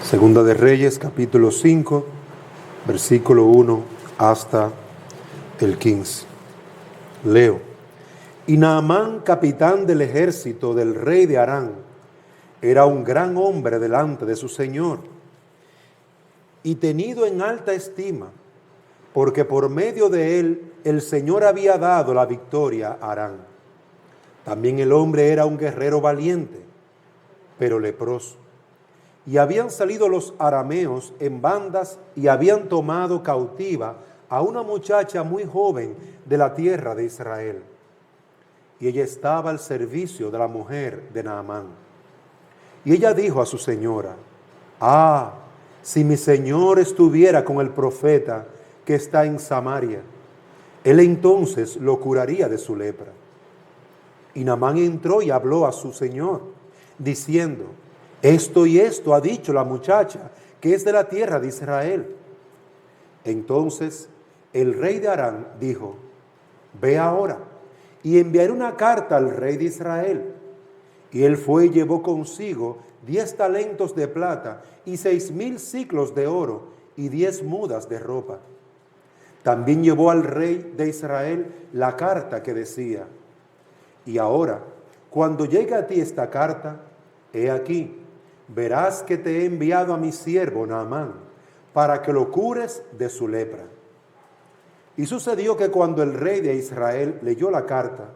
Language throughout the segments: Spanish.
Segunda de Reyes, capítulo 5, versículo 1 hasta el 15. Leo. Y Naamán, capitán del ejército del rey de Aram, era un gran hombre delante de su señor y tenido en alta estima, porque por medio de él el Señor había dado la victoria a Aram. También el hombre era un guerrero valiente, pero leproso. Y habían salido los arameos en bandas y habían tomado cautiva a una muchacha muy joven de la tierra de Israel. Y ella estaba al servicio de la mujer de Naamán. Y ella dijo a su señora: «Ah, si mi señor estuviera con el profeta que está en Samaria, él entonces lo curaría de su lepra». Y Naamán entró y habló a su señor, diciendo: «Esto y esto ha dicho la muchacha, que es de la tierra de Israel». Entonces el rey de Aram dijo: «Ve ahora, y enviaré una carta al rey de Israel». Y él fue y llevó consigo 10 talentos de plata y 6,000 siclos de oro y 10 mudas de ropa. También llevó al rey de Israel la carta que decía: «Y ahora, cuando llegue a ti esta carta, he aquí, verás que te he enviado a mi siervo Naamán, para que lo cures de su lepra». Y sucedió que cuando el rey de Israel leyó la carta,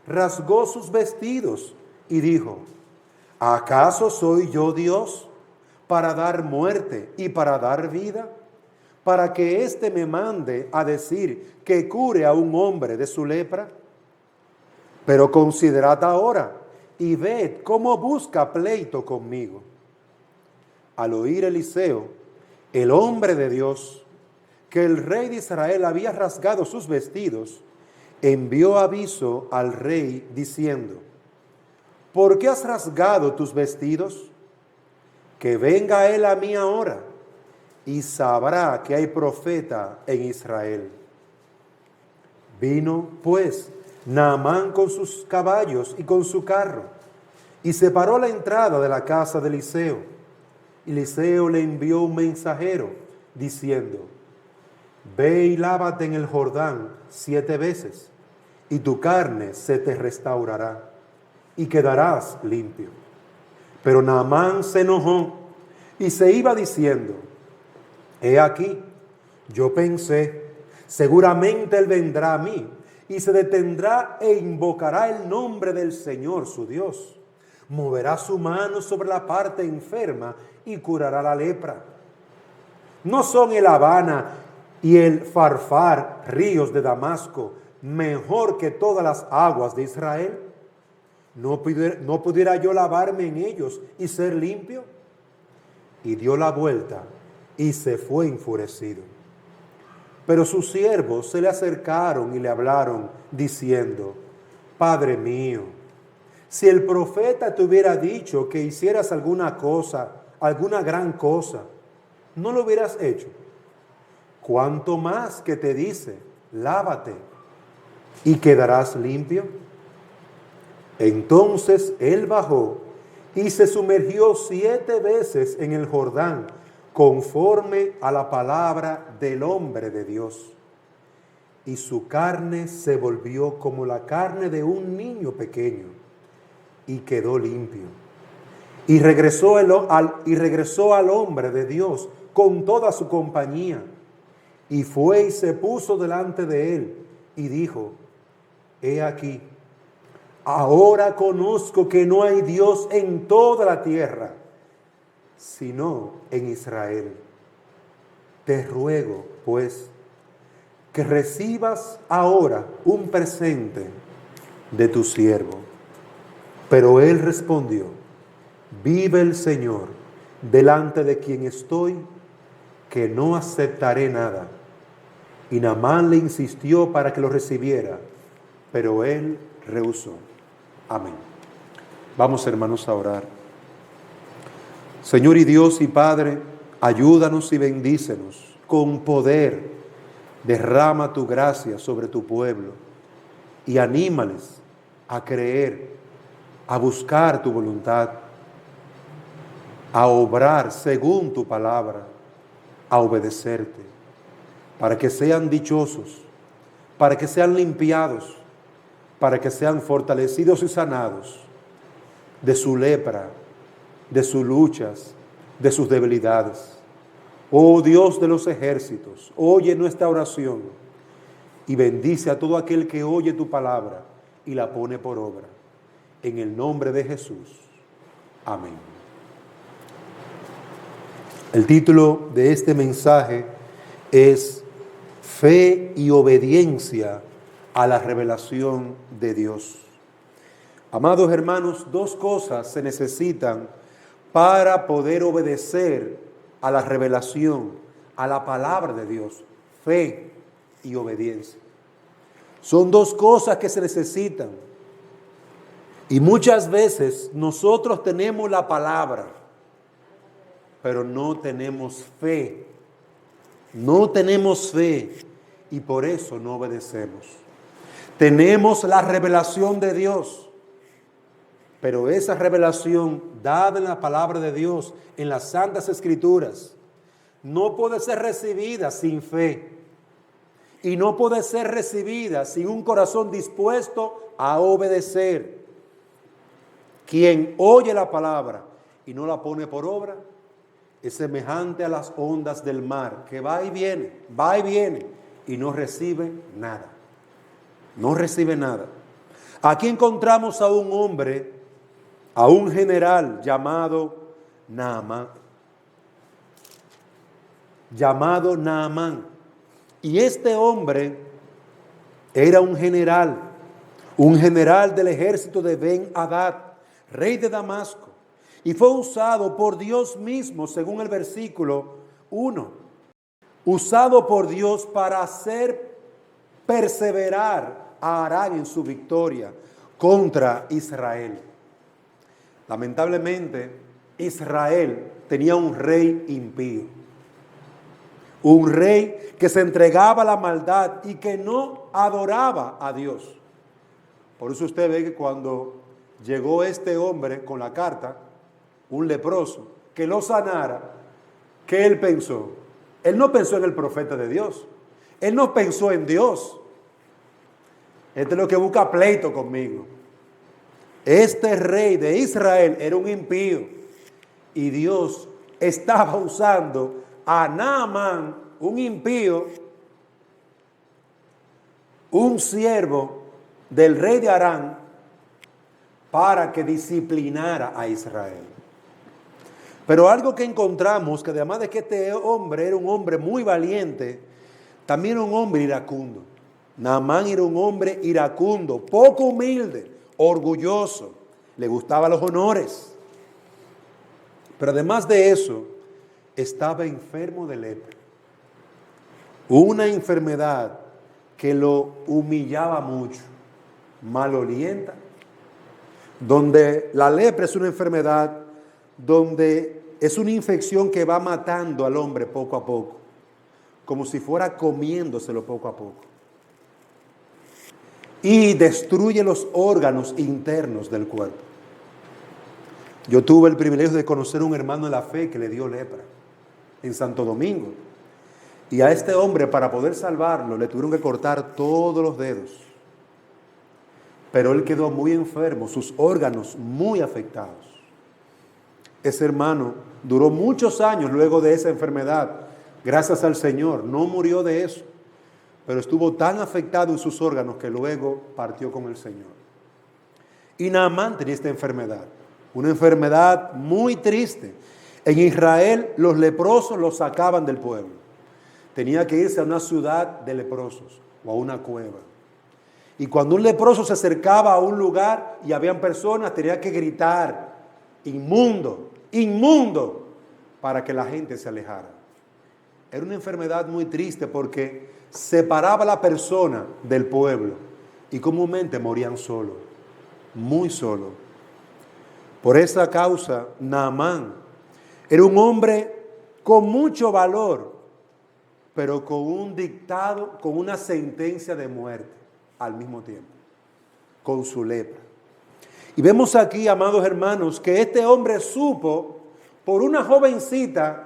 rasgó sus vestidos y dijo: «¿Acaso soy yo Dios para dar muerte y para dar vida? Para que éste me mande a decir que cure a un hombre de su lepra. Pero considerad ahora y ved cómo busca pleito conmigo». Al oír Eliseo, el hombre de Dios, que el rey de Israel había rasgado sus vestidos, envió aviso al rey diciendo: «¿Por qué has rasgado tus vestidos? Que venga él a mí ahora y sabrá que hay profeta en Israel». Vino, pues, Naamán con sus caballos y con su carro, y se paró a la entrada de la casa de Eliseo. Eliseo le envió un mensajero, diciendo: «Ve y lávate en el Jordán 7 veces, y tu carne se te restaurará, y quedarás limpio». Pero Naamán se enojó y se iba diciendo: «He aquí, yo pensé, seguramente él vendrá a mí, y se detendrá e invocará el nombre del Señor su Dios. Moverá su mano sobre la parte enferma y curará la lepra. ¿No son el Habana y el Farfar, ríos de Damasco, mejor que todas las aguas de Israel? ¿No pudiera yo lavarme en ellos y ser limpio?». Y dio la vuelta y se fue enfurecido. Pero sus siervos se le acercaron y le hablaron, diciendo: «Padre mío, si el profeta te hubiera dicho que hicieras alguna cosa, alguna gran cosa, ¿no lo hubieras hecho? ¿Cuánto más que te dice: lávate y quedarás limpio?». Entonces él bajó y se sumergió 7 veces en el Jordán, conforme a la palabra del hombre de Dios. Y su carne se volvió como la carne de un niño pequeño, y quedó limpio. Y regresó al hombre de Dios con toda su compañía, y fue y se puso delante de él, y dijo: «He aquí, ahora conozco que no hay Dios en toda la tierra, sino en Israel. Te ruego, pues, que recibas ahora un presente de tu siervo». Pero él respondió: «Vive el Señor, delante de quien estoy, que no aceptaré nada». Y Naamán le insistió para que lo recibiera, pero él rehusó. Amén. Vamos, hermanos, a orar. Señor y Dios y Padre, ayúdanos y bendícenos con poder. Derrama tu gracia sobre tu pueblo y anímales a creer, a buscar tu voluntad. a obrar según tu palabra, a obedecerte, para que sean dichosos, para que sean limpiados, para que sean fortalecidos y sanados de su lepra, de sus luchas, de sus debilidades. Oh Dios de los ejércitos, oye nuestra oración y bendice a todo aquel que oye tu palabra y la pone por obra. En el nombre de Jesús. Amén. El título de este mensaje es Fe y obediencia a la revelación de Dios. Amados hermanos, dos cosas se necesitan para poder obedecer a la revelación, a la palabra de Dios. Fe y obediencia. Son dos cosas que se necesitan. Y muchas veces nosotros tenemos la palabra, pero no tenemos fe. No tenemos fe y por eso no obedecemos. Tenemos la revelación de Dios, pero esa revelación dada en la palabra de Dios, en las Santas Escrituras, no puede ser recibida sin fe. Y no puede ser recibida sin un corazón dispuesto a obedecer. Quien oye la palabra y no la pone por obra, es semejante a las ondas del mar, que va y viene, y no recibe nada. No recibe nada. Aquí encontramos a un hombre, a un general llamado Naamán. Y este hombre era un general del ejército de Ben-Hadad, rey de Damasco, y fue usado por Dios mismo, según el versículo 1, usado por Dios para hacer perseverar a Aram en su victoria contra Israel. Lamentablemente, Israel tenía un rey impío, un rey que se entregaba a la maldad y que no adoraba a Dios. Por eso usted ve que cuando llegó este hombre con la carta, un leproso, que lo sanara, ¿qué él pensó? Él no pensó en el profeta de Dios. Él no pensó en Dios. Este es lo que busca pleito conmigo. Este rey de Israel era un impío y Dios estaba usando a Naamán, un impío, un siervo del rey de Aram, para que disciplinara a Israel. Pero algo que encontramos, que además de que este hombre era un hombre muy valiente, también era un hombre iracundo. Naamán era un hombre iracundo, poco humilde, orgulloso, le gustaban los honores. Pero además de eso, estaba enfermo de lepra. Una enfermedad que lo humillaba mucho, malolienta, donde la lepra es una enfermedad donde es una infección que va matando al hombre poco a poco, como si fuera comiéndoselo poco a poco. Y destruye los órganos internos del cuerpo. Yo tuve el privilegio de conocer a un hermano de la fe que le dio lepra en Santo Domingo. Y a este hombre, para poder salvarlo, le tuvieron que cortar todos los dedos. Pero él quedó muy enfermo, sus órganos muy afectados. Ese hermano duró muchos años luego de esa enfermedad, gracias al Señor, no murió de eso, pero estuvo tan afectado en sus órganos que luego partió con el Señor. Y Naamán tenía esta enfermedad, una enfermedad muy triste. En Israel los leprosos los sacaban del pueblo. Tenía que irse a una ciudad de leprosos o a una cueva. Y cuando un leproso se acercaba a un lugar y habían personas, tenía que gritar, inmundo, inmundo, para que la gente se alejara. Era una enfermedad muy triste porque separaba a la persona del pueblo y comúnmente morían solos, muy solos. Por esa causa, Naamán era un hombre con mucho valor, pero con un dictado, con una sentencia de muerte al mismo tiempo, con su lepra. Y vemos aquí, amados hermanos, que este hombre supo por una jovencita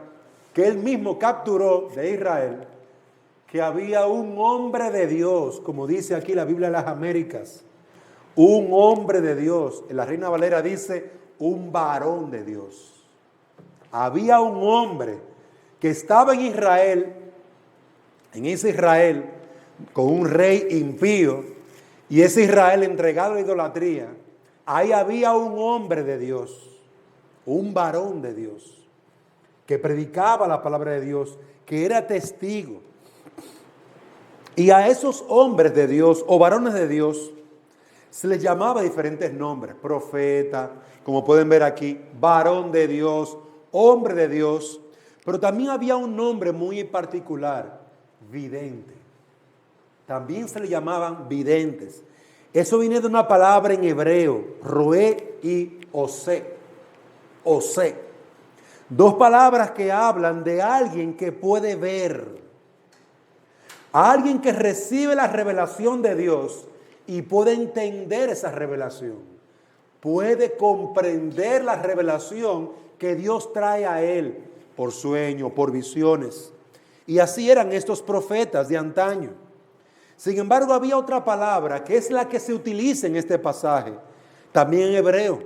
que él mismo capturó de Israel, que había un hombre de Dios, como dice aquí la Biblia de las Américas, un hombre de Dios. En la Reina Valera dice un varón de Dios. Había un hombre que estaba en Israel, en ese Israel, con un rey impío, y ese Israel entregado a la idolatría. Ahí había un hombre de Dios, un varón de Dios, que predicaba la palabra de Dios, que era testigo. Y a esos hombres de Dios o varones de Dios se les llamaba diferentes nombres: profeta, como pueden ver aquí, varón de Dios, hombre de Dios. Pero también había un nombre muy particular: vidente. También se le llamaban videntes. Eso viene de una palabra en hebreo, roé y osé. Osé. Dos palabras que hablan de alguien que puede ver. A alguien que recibe la revelación de Dios y puede entender esa revelación. Puede comprender la revelación que Dios trae a él por sueño, por visiones. Y así eran estos profetas de antaño. Sin embargo, había otra palabra que es la que se utiliza en este pasaje, también en hebreo.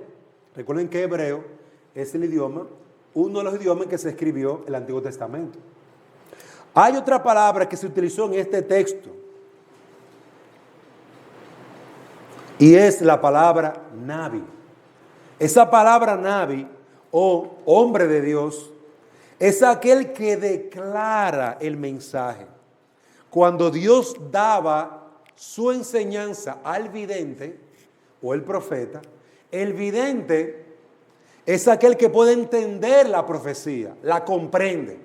Recuerden que hebreo es el idioma, uno de los idiomas en que se escribió el Antiguo Testamento. Hay otra palabra que se utilizó en este texto, y es la palabra Nabi. Esa palabra Nabi, o hombre de Dios, es aquel que declara el mensaje. Cuando Dios daba su enseñanza al vidente o el profeta, el vidente es aquel que puede entender la profecía, la comprende.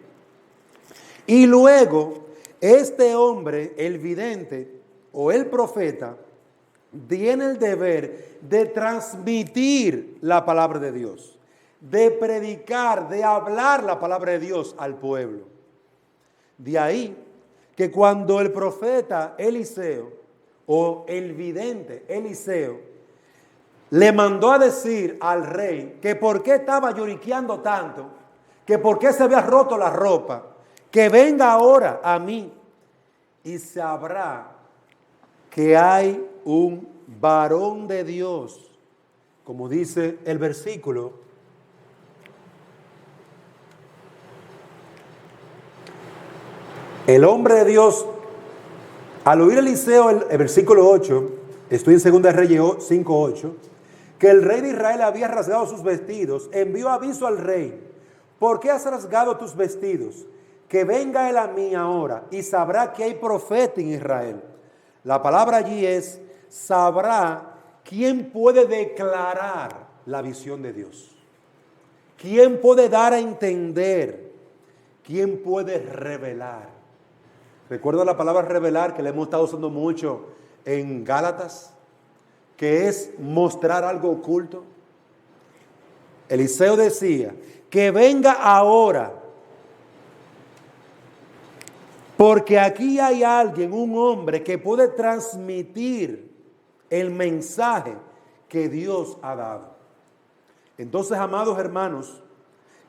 Y luego, este hombre, el vidente o el profeta, tiene el deber de transmitir la palabra de Dios, de predicar, de hablar la palabra de Dios al pueblo. De ahí que cuando el profeta Eliseo o el vidente Eliseo le mandó a decir al rey que por qué estaba lloriqueando tanto, que por qué se había roto la ropa, que venga ahora a mí y sabrá que hay un varón de Dios, como dice el versículo. El hombre de Dios, al oír Eliseo el versículo 8, estoy en 2 Reyes 5:8, que el rey de Israel había rasgado sus vestidos, envió aviso al rey: ¿por qué has rasgado tus vestidos? Que venga él a mí ahora y sabrá que hay profeta en Israel. La palabra allí es: sabrá. ¿Quién puede declarar la visión de Dios? ¿Quién puede dar a entender? ¿Quién puede revelar? Recuerdo la palabra revelar, que la hemos estado usando mucho en Gálatas, que es mostrar algo oculto. Eliseo decía: que venga ahora, porque aquí hay alguien, un hombre que puede transmitir el mensaje que Dios ha dado. Entonces, amados hermanos,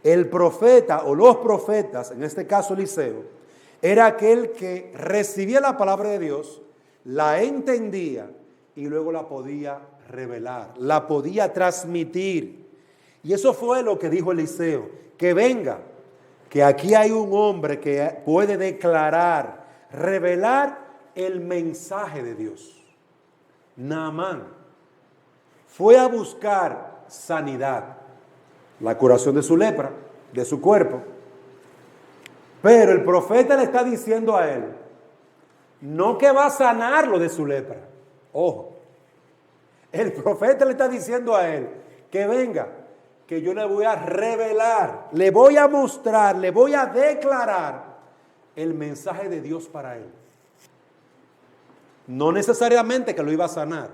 el profeta o los profetas, en este caso Eliseo, era aquel que recibía la palabra de Dios, la entendía y luego la podía revelar, la podía transmitir. Y eso fue lo que dijo Eliseo: que venga, que aquí hay un hombre que puede declarar, revelar el mensaje de Dios. Naamán fue a buscar sanidad, la curación de su lepra, de su cuerpo. Pero el profeta le está diciendo a él, no que va a sanarlo de su lepra. Ojo, el profeta le está diciendo a él que venga, que yo le voy a revelar, le voy a mostrar, le voy a declarar el mensaje de Dios para él. No necesariamente que lo iba a sanar.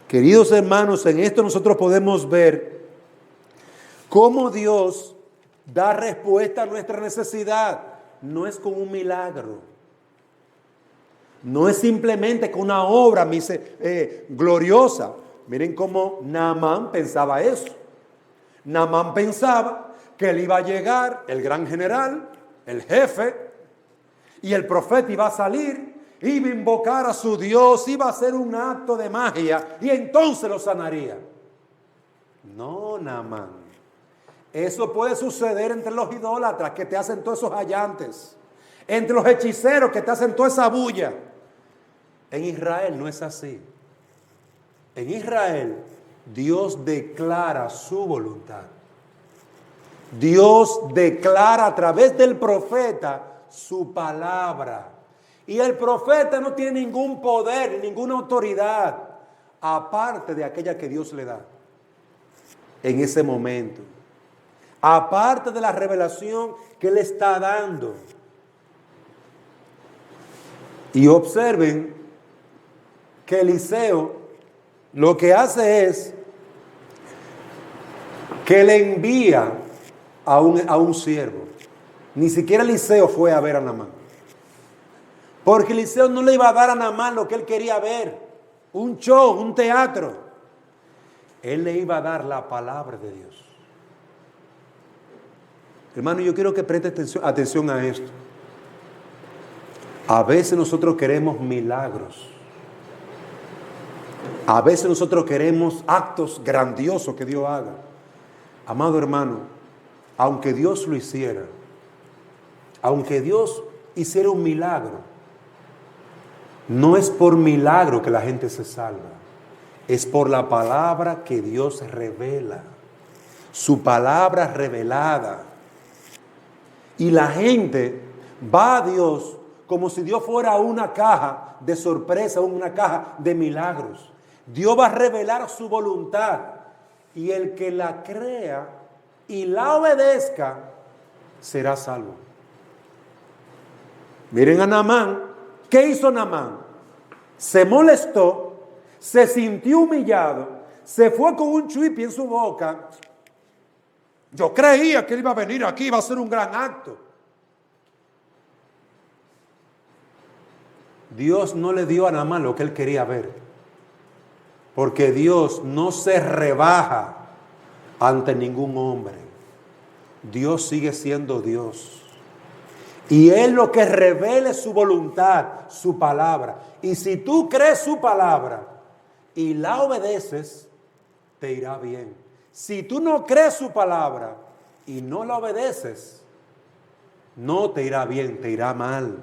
Queridos hermanos, en esto nosotros podemos ver cómo Dios da respuesta a nuestra necesidad. No es con un milagro. No es simplemente con una obra gloriosa. Miren cómo Naamán pensaba eso. Naamán pensaba que él iba a llegar, el gran general, el jefe, y el profeta iba a salir, iba a invocar a su Dios, iba a hacer un acto de magia y entonces lo sanaría. No, Naamán. Eso puede suceder entre los idólatras que te hacen todos esos hallantes, entre los hechiceros que te hacen toda esa bulla. En Israel no es así. En Israel Dios declara su voluntad. Dios declara a través del profeta su palabra. Y el profeta no tiene ningún poder, ninguna autoridad, aparte de aquella que Dios le da en ese momento. Aparte de la revelación que le está dando. Y observen que Eliseo lo que hace es que le envía a un siervo. Ni siquiera Eliseo fue a ver a Naamán. Porque Eliseo no le iba a dar a Naamán lo que él quería ver. Un show, un teatro. Él le iba a dar la palabra de Dios. Hermano, yo quiero que preste atención a esto. A veces nosotros queremos milagros. A veces nosotros queremos actos grandiosos que Dios haga. Amado hermano, aunque Dios lo hiciera, aunque Dios hiciera un milagro, no es por milagro que la gente se salva. Es por la palabra que Dios revela. Su palabra revelada. Y la gente va a Dios como si Dios fuera una caja de sorpresa, una caja de milagros. Dios va a revelar su voluntad. Y el que la crea y la obedezca, será salvo. Miren a Naamán. ¿Qué hizo Naamán? Se molestó, se sintió humillado, se fue con un chuipi en su boca. Yo creía que él iba a venir aquí, iba a hacer un gran acto. Dios no le dio a Naamán lo que él quería ver. Porque Dios no se rebaja ante ningún hombre. Dios sigue siendo Dios. Y Él lo que revela es su voluntad, su palabra. Y si tú crees su palabra y la obedeces, te irá bien. Si tú no crees su palabra y no la obedeces, no te irá bien, te irá mal.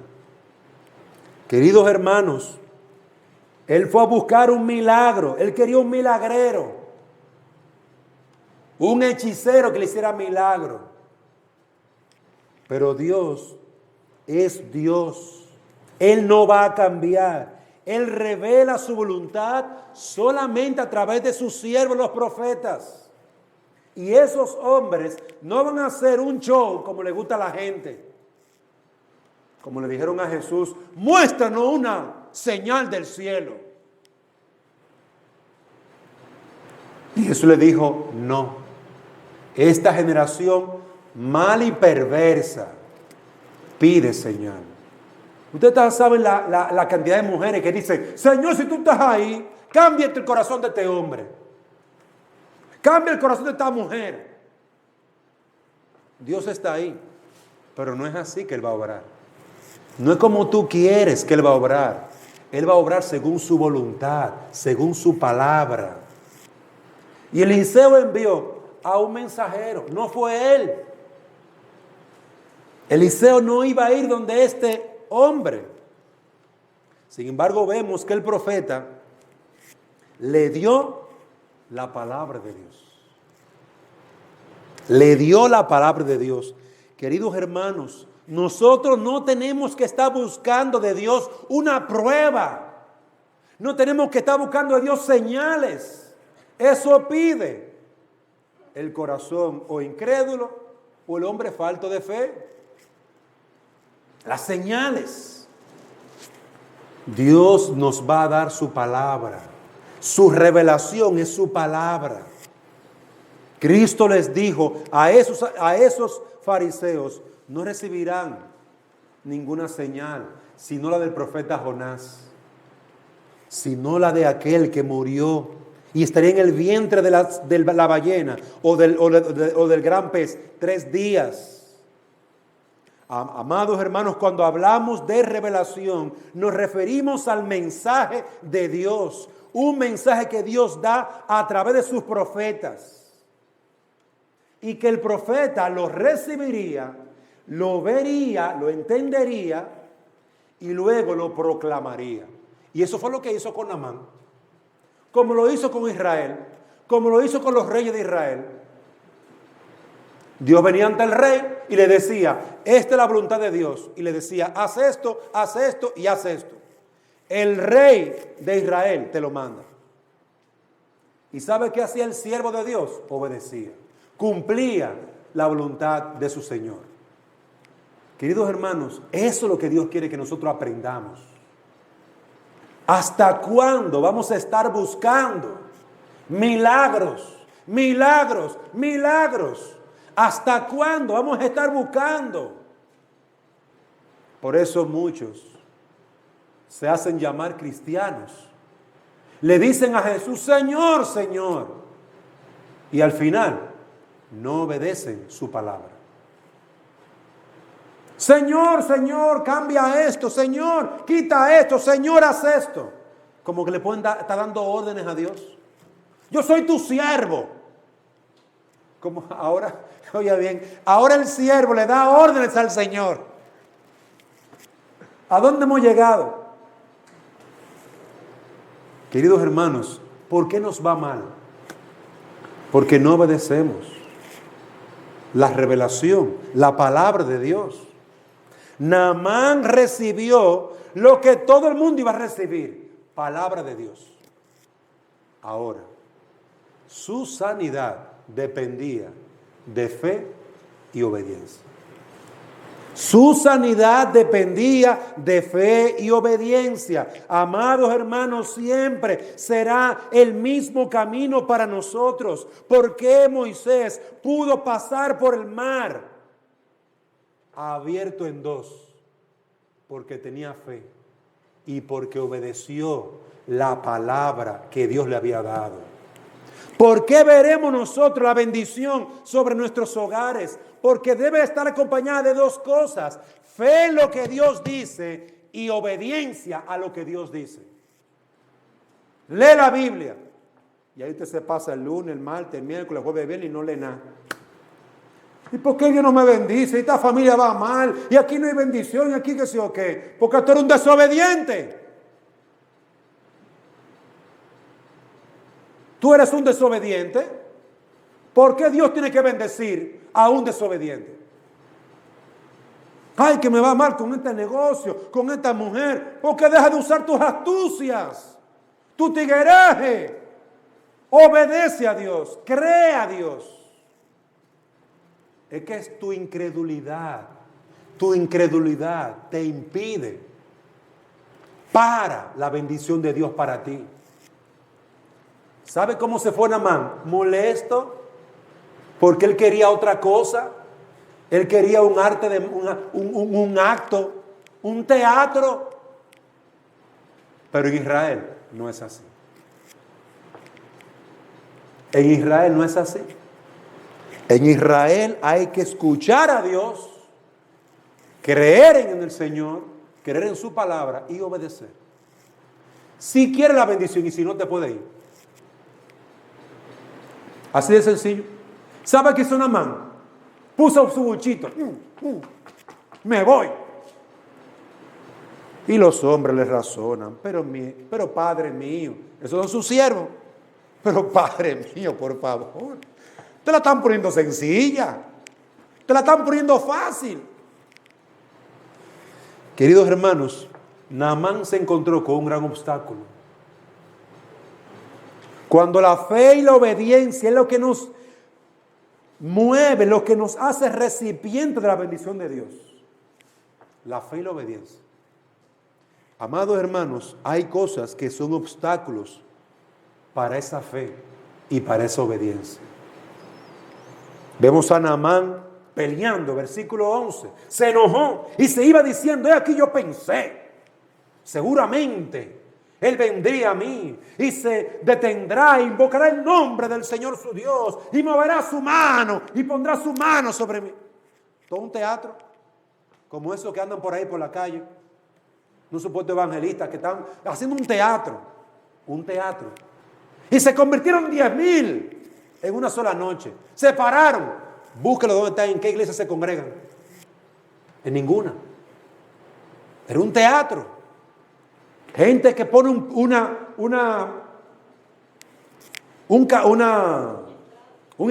Queridos hermanos, él fue a buscar un milagro. Él quería un milagrero. Un hechicero que le hiciera milagro. Pero Dios es Dios. Él no va a cambiar. Él revela su voluntad solamente a través de sus siervos, los profetas. Y esos hombres no van a hacer un show como le gusta a la gente. Como le dijeron a Jesús, muéstranos una señal del cielo. Y Jesús le dijo, no. Esta generación mal y perversa pide señal. Ustedes saben la cantidad de mujeres que dicen, Señor, si tú estás ahí, cambia el corazón de este hombre. Cambia el corazón de esta mujer. Dios está ahí, pero no es así que Él va a obrar. No es como tú quieres que Él va a obrar. Él va a obrar según su voluntad, según su palabra. Y Eliseo envió a un mensajero, no fue él. Eliseo no iba a ir donde este hombre. Sin embargo, vemos que el profeta le dio la palabra de Dios. Le dio la palabra de Dios. Queridos hermanos, nosotros no tenemos que estar buscando de Dios una prueba. No tenemos que estar buscando de Dios señales. Eso pide el corazón o incrédulo o el hombre falto de fe. Las señales. Dios nos va a dar su palabra. Su revelación es su palabra. Cristo les dijo a esos fariseos, no recibirán ninguna señal, sino la del profeta Jonás, sino la de aquel que murió y estaría en el vientre de la ballena o del gran pez 3 días. Amados hermanos, cuando hablamos de revelación, nos referimos al mensaje de Dios, un mensaje que Dios da a través de sus profetas, y que el profeta lo recibiría, lo vería, lo entendería y luego lo proclamaría. Y eso fue lo que hizo con Naamán, como lo hizo con Israel, como lo hizo con los reyes de Israel. Dios venía ante el rey y le decía, esta es la voluntad de Dios. Y le decía, haz esto y haz esto. El rey de Israel te lo manda. ¿Y sabe qué hacía el siervo de Dios? Obedecía, cumplía la voluntad de su Señor. Queridos hermanos, eso es lo que Dios quiere que nosotros aprendamos. ¿Hasta cuándo vamos a estar buscando milagros, milagros, milagros? ¿Hasta cuándo vamos a estar buscando? Por eso muchos se hacen llamar cristianos. Le dicen a Jesús, Señor, Señor. Y al final no obedecen su palabra. Señor, Señor, cambia esto. Señor, quita esto. Señor, haz esto. Como que le pueden estar dando órdenes a Dios. Yo soy tu siervo. Como ahora, oye bien, ahora el siervo le da órdenes al Señor. ¿A dónde hemos llegado? Queridos hermanos, ¿por qué nos va mal? Porque no obedecemos la revelación, la palabra de Dios. Naamán recibió lo que todo el mundo iba a recibir, palabra de Dios. Ahora, su sanidad dependía de fe y obediencia. Su sanidad dependía de fe y obediencia. Amados hermanos, siempre será el mismo camino para nosotros. ¿Por qué Moisés pudo pasar por el mar abierto en dos? Porque tenía fe y porque obedeció la palabra que Dios le había dado. ¿Por qué veremos nosotros la bendición sobre nuestros hogares? Porque debe estar acompañada de dos cosas: fe en lo que Dios dice y obediencia a lo que Dios dice. Lee la Biblia y ahí usted se pasa el lunes, el martes, el miércoles, el jueves, el viernes y no lee nada. ¿Y por qué Dios no me bendice? Y esta familia va mal y aquí no hay bendición y aquí que sí o qué. Porque tú eres un desobediente. Tú eres un desobediente. ¿Por qué Dios tiene que bendecir a un desobediente? Ay, que me va mal con este negocio, con esta mujer. ¿Por qué deja de usar tus astucias, tu tigueraje? Obedece a Dios, cree a Dios. Es que es tu incredulidad te impide para la bendición de Dios para ti. ¿Sabe cómo se fue Naamán? Molesto, porque él quería otra cosa. Él quería un arte, un acto, un teatro. Pero en Israel no es así. En Israel no es así. En Israel hay que escuchar a Dios, creer en el Señor, creer en su palabra y obedecer. Si quiere la bendición y si no, te puede ir. Así de sencillo. ¿Sabe qué hizo Naamán? Puso su buchito. Me voy. Y los hombres le razonan. Pero padre mío, esos son sus siervos. Pero padre mío, por favor. Te la están poniendo sencilla. Te la están poniendo fácil. Queridos hermanos, Naamán se encontró con un gran obstáculo. Cuando la fe y la obediencia es lo que nos mueve, lo que nos hace recipiente de la bendición de Dios. La fe y la obediencia. Amados hermanos, hay cosas que son obstáculos para esa fe y para esa obediencia. Vemos a Naamán peleando, versículo 11. Se enojó y se iba diciendo, aquí yo pensé, seguramente Él vendría a mí y se detendrá e invocará el nombre del Señor su Dios y moverá su mano y pondrá su mano sobre mí. Todo un teatro, como esos que andan por ahí por la calle, un supuesto evangelista que están haciendo un teatro. Y se convirtieron 10,000 en una sola noche. Se pararon. Búsquelo dónde están, en qué iglesia se congregan. En ninguna. Era un teatro. Gente que pone un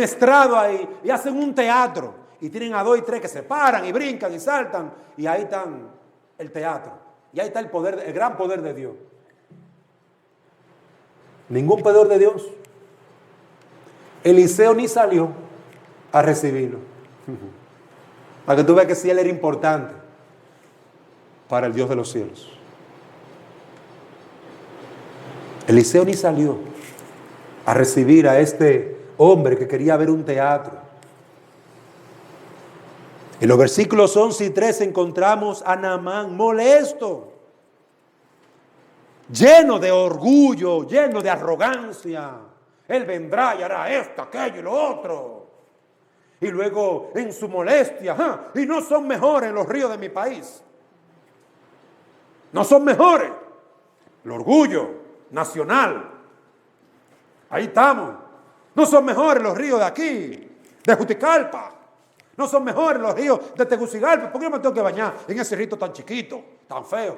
estrado ahí y hacen un teatro. Y tienen a 2 y 3 que se paran y brincan y saltan. Y ahí están el teatro. Y ahí está el poder, el gran poder de Dios. Ningún poder de Dios. Eliseo ni salió a recibirlo. Para que tú veas que sí, él era importante para el Dios de los cielos. Eliseo ni salió a recibir a este hombre que quería ver un teatro. En los versículos 11 y 13 encontramos a Naamán molesto, lleno de orgullo, lleno de arrogancia. Él vendrá y hará esto, aquello y lo otro. Y luego en su molestia, y no son mejores los ríos de mi país. No son mejores. El orgullo nacional. Ahí estamos. No son mejores los ríos de aquí, de Juticalpa. No son mejores los ríos de Tegucigalpa. ¿Por qué yo me tengo que bañar en ese río tan chiquito, tan feo?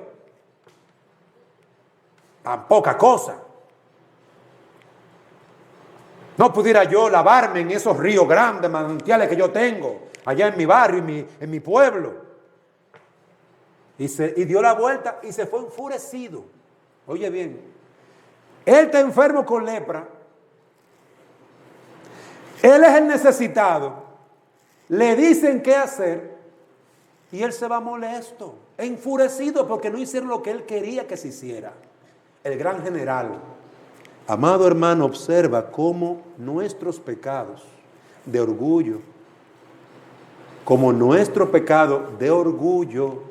Tan poca cosa. No pudiera yo lavarme en esos ríos grandes, manantiales que yo tengo, allá en mi barrio, en mi pueblo. Y dio la vuelta y se fue enfurecido. Oye bien, él está enfermo con lepra. Él es el necesitado. Le dicen qué hacer y él se va molesto, enfurecido porque no hicieron lo que él quería que se hiciera. El gran general. Amado hermano, observa cómo nuestros pecados de orgullo, como nuestro pecado de orgullo,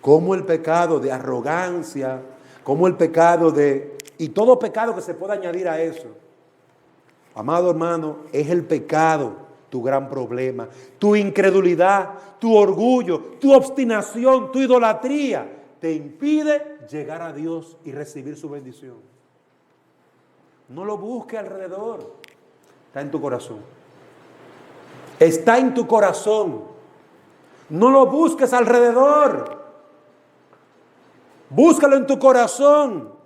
como el pecado de arrogancia, como el pecado y todo pecado que se pueda añadir a eso. Amado hermano, es el pecado tu gran problema, tu incredulidad, tu orgullo, tu obstinación, tu idolatría te impide llegar a Dios y recibir su bendición. No lo busques alrededor, está en tu corazón. Está en tu corazón. No lo busques alrededor. Búscalo en tu corazón.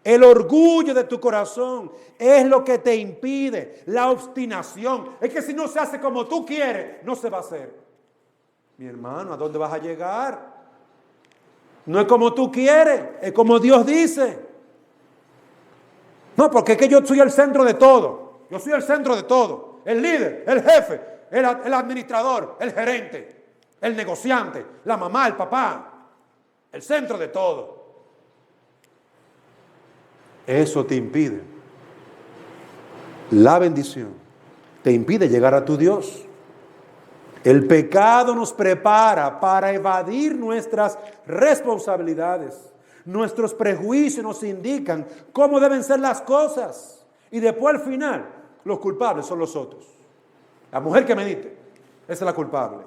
El orgullo de tu corazón es lo que te impide, la obstinación. Es que si no se hace como tú quieres, no se va a hacer. Mi hermano, ¿a dónde vas a llegar? No es como tú quieres, es como Dios dice. No, porque es que yo soy el centro de todo. Yo soy el centro de todo. El líder, el jefe, el administrador, el gerente, el negociante, la mamá, el papá. El centro de todo. Eso te impide la bendición. Te impide llegar a tu Dios. El pecado nos prepara para evadir nuestras responsabilidades. Nuestros prejuicios nos indican cómo deben ser las cosas. Y después al final, los culpables son los otros. La mujer que medite, esa es la culpable.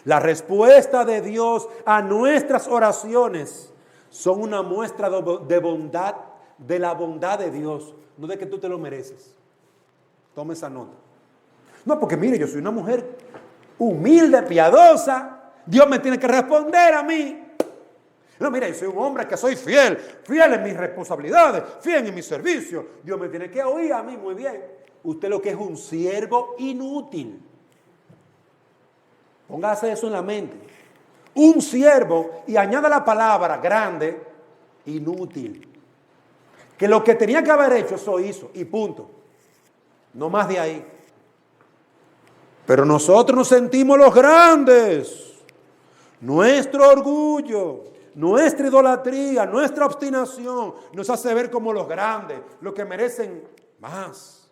La respuesta de Dios a nuestras oraciones son una muestra de bondad, de la bondad de Dios, no de que tú te lo mereces. Toma esa nota. No, porque mire, yo soy una mujer humilde, piadosa. Dios me tiene que responder a mí. No, mira, yo soy un hombre que soy fiel en mis responsabilidades, fiel en mi servicio. Dios me tiene que oír a mí muy bien. Usted lo que es un siervo inútil. Póngase eso en la mente. Un siervo, y añade la palabra grande, inútil. Que lo que tenía que haber hecho, eso hizo, y punto. No más de ahí. Pero nosotros nos sentimos los grandes. Nuestro orgullo, nuestra idolatría, nuestra obstinación nos hace ver como los grandes, los que merecen más.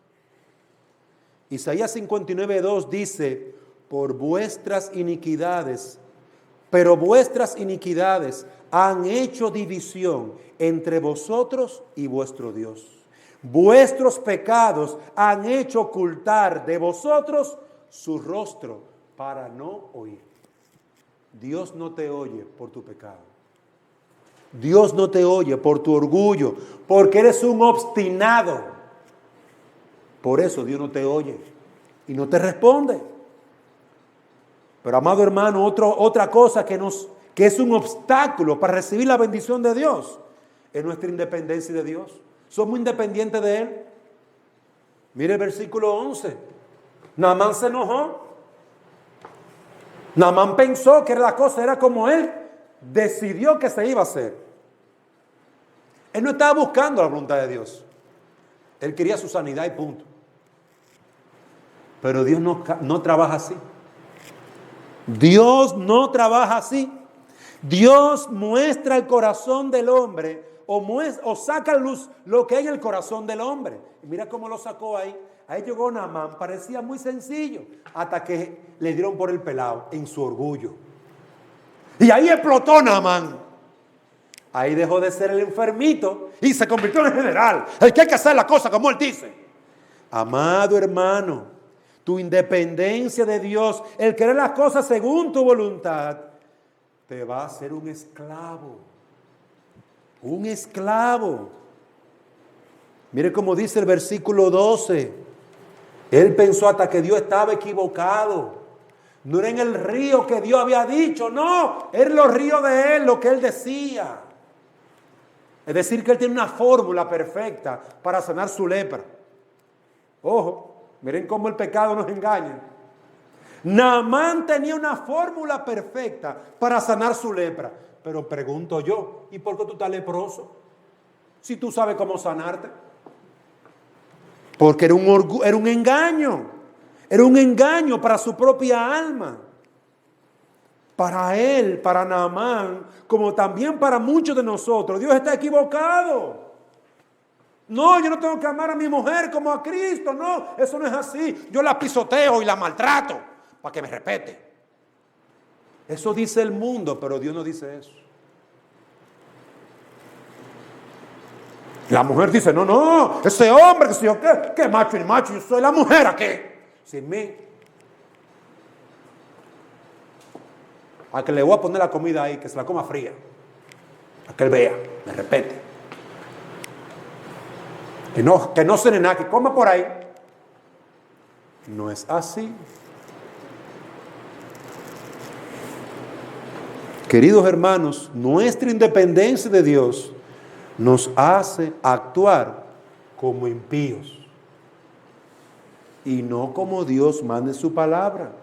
Isaías 59:2 dice: por vuestras iniquidades pero vuestras iniquidades han hecho división entre vosotros y vuestro Dios. Vuestros pecados han hecho ocultar de vosotros su rostro para no oír. Dios no te oye por tu pecado. Dios no te oye por tu orgullo, porque eres un obstinado. Por eso Dios no te oye y no te responde. Pero amado hermano, otra cosa que es un obstáculo para recibir la bendición de Dios es nuestra independencia de Dios. Somos independientes de Él. Mire el versículo 11. Naamán se enojó. Naamán pensó que la cosa era como él decidió que se iba a hacer. Él no estaba buscando la voluntad de Dios. Él quería su sanidad y punto. Pero Dios no trabaja así. Dios no trabaja así. Dios muestra el corazón del hombre o saca a luz lo que hay en el corazón del hombre. Y mira cómo lo sacó ahí. Ahí llegó Naamán, parecía muy sencillo, hasta que le dieron por el pelado en su orgullo. Y ahí explotó Naamán. Ahí dejó de ser el enfermito y se convirtió en el general, el que hay que hacer la cosa como él dice. Amado hermano, tu independencia de Dios, el querer las cosas según tu voluntad, te va a hacer un esclavo. Un esclavo. Mire cómo dice el versículo 12. Él pensó hasta que Dios estaba equivocado. No era en el río que Dios había dicho, no, era los ríos de él, lo que él decía. Es decir, que él tiene una fórmula perfecta para sanar su lepra. Ojo, miren cómo el pecado nos engaña. Naamán tenía una fórmula perfecta para sanar su lepra. Pero pregunto yo, ¿y por qué tú estás leproso? Si tú sabes cómo sanarte. Porque era un engaño. Era un engaño para su propia alma. Para él, para Naamán, como también para muchos de nosotros, Dios está equivocado. No, yo no tengo que amar a mi mujer como a Cristo. No, eso no es así. Yo la pisoteo y la maltrato para que me respete. Eso dice el mundo, pero Dios no dice eso. La mujer dice, no, ese hombre, que soy yo, ¿qué macho y macho? Yo soy la mujer, ¿a qué? Sin mí. A que le voy a poner la comida ahí, que se la coma fría. A que él vea, me respete. Que no cene nada, que coma por ahí. No es así. Queridos hermanos, nuestra independencia de Dios nos hace actuar como impíos y no como Dios manda en su palabra.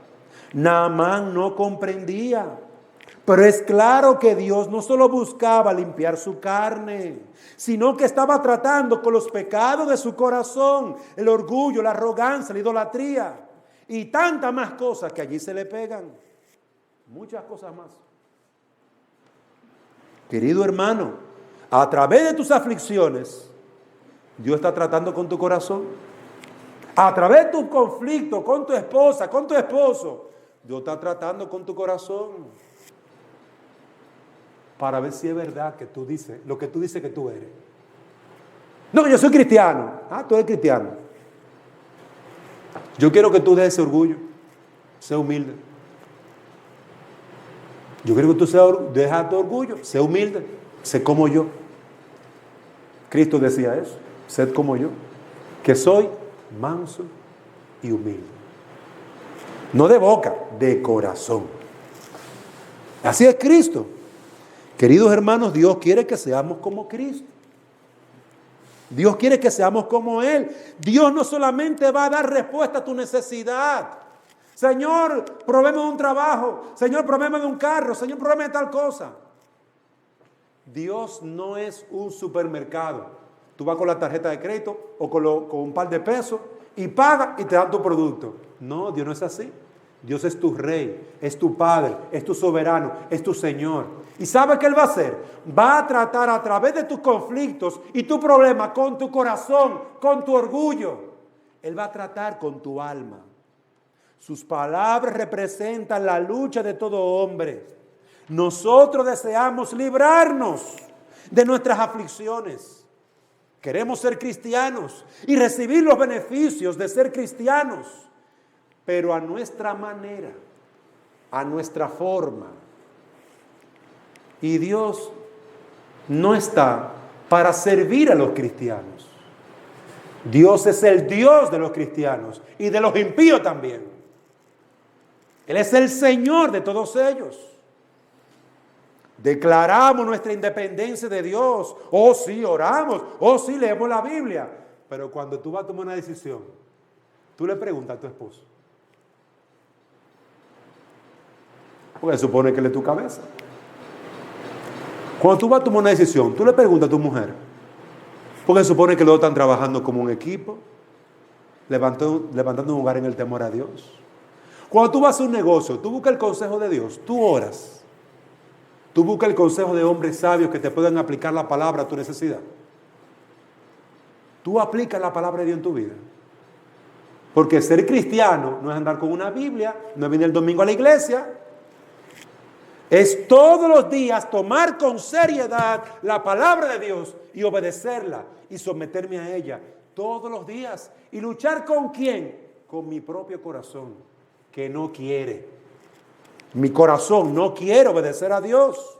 Naamán no comprendía, pero es claro que Dios no solo buscaba limpiar su carne, sino que estaba tratando con los pecados de su corazón, el orgullo, la arrogancia, la idolatría y tantas más cosas que allí se le pegan, muchas cosas más. Querido hermano, a través de tus aflicciones, Dios está tratando con tu corazón. A través de tu conflicto con tu esposa, con tu esposo, Dios está tratando con tu corazón. Para ver si es verdad que tú dices, lo que tú dices que tú eres. No, que yo soy cristiano. Ah, tú eres cristiano. Yo quiero que tú dejes ese orgullo. Sé humilde. Yo quiero que tú dejes tu orgullo. Sé humilde. Sé como yo. Cristo decía eso. Sed como yo. Que soy manso y humilde. No de boca, de corazón. Así es Cristo. Queridos hermanos, Dios quiere que seamos como Cristo. Dios quiere que seamos como Él. Dios no solamente va a dar respuesta a tu necesidad. Señor, provéeme de un trabajo. Señor, provéeme de un carro. Señor, provéeme de tal cosa. Dios no es un supermercado. Tú vas con la tarjeta de crédito o con un par de pesos y pagas y te dan tu producto. No, Dios no es así. Dios es tu rey, es tu padre, es tu soberano, es tu Señor. ¿Y sabe qué Él va a hacer? Va a tratar a través de tus conflictos y tu problema con tu corazón, con tu orgullo. Él va a tratar con tu alma. Sus palabras representan la lucha de todo hombre. Nosotros deseamos librarnos de nuestras aflicciones. Queremos ser cristianos y recibir los beneficios de ser cristianos, pero a nuestra manera, a nuestra forma. Y Dios no está para servir a los cristianos. Dios es el Dios de los cristianos y de los impíos también. Él es el Señor de todos ellos. Declaramos nuestra independencia de Dios. Oh, sí, oramos. Oh, sí, leemos la Biblia. Pero cuando tú vas a tomar una decisión, tú le preguntas a tu esposo. Porque se supone que él es tu cabeza. Cuando tú vas a tomar una decisión, tú le preguntas a tu mujer. Porque se supone que los dos están trabajando como un equipo, levantando un hogar en el temor a Dios. Cuando tú vas a hacer un negocio, tú buscas el consejo de Dios, tú oras. Tú buscas el consejo de hombres sabios que te puedan aplicar la palabra a tu necesidad. Tú aplicas la palabra de Dios en tu vida. Porque ser cristiano no es andar con una Biblia, no es venir el domingo a la iglesia. Es todos los días tomar con seriedad la palabra de Dios y obedecerla y someterme a ella todos los días. ¿Y luchar con quién? Con mi propio corazón, que no quiere. Mi corazón no quiere obedecer a Dios.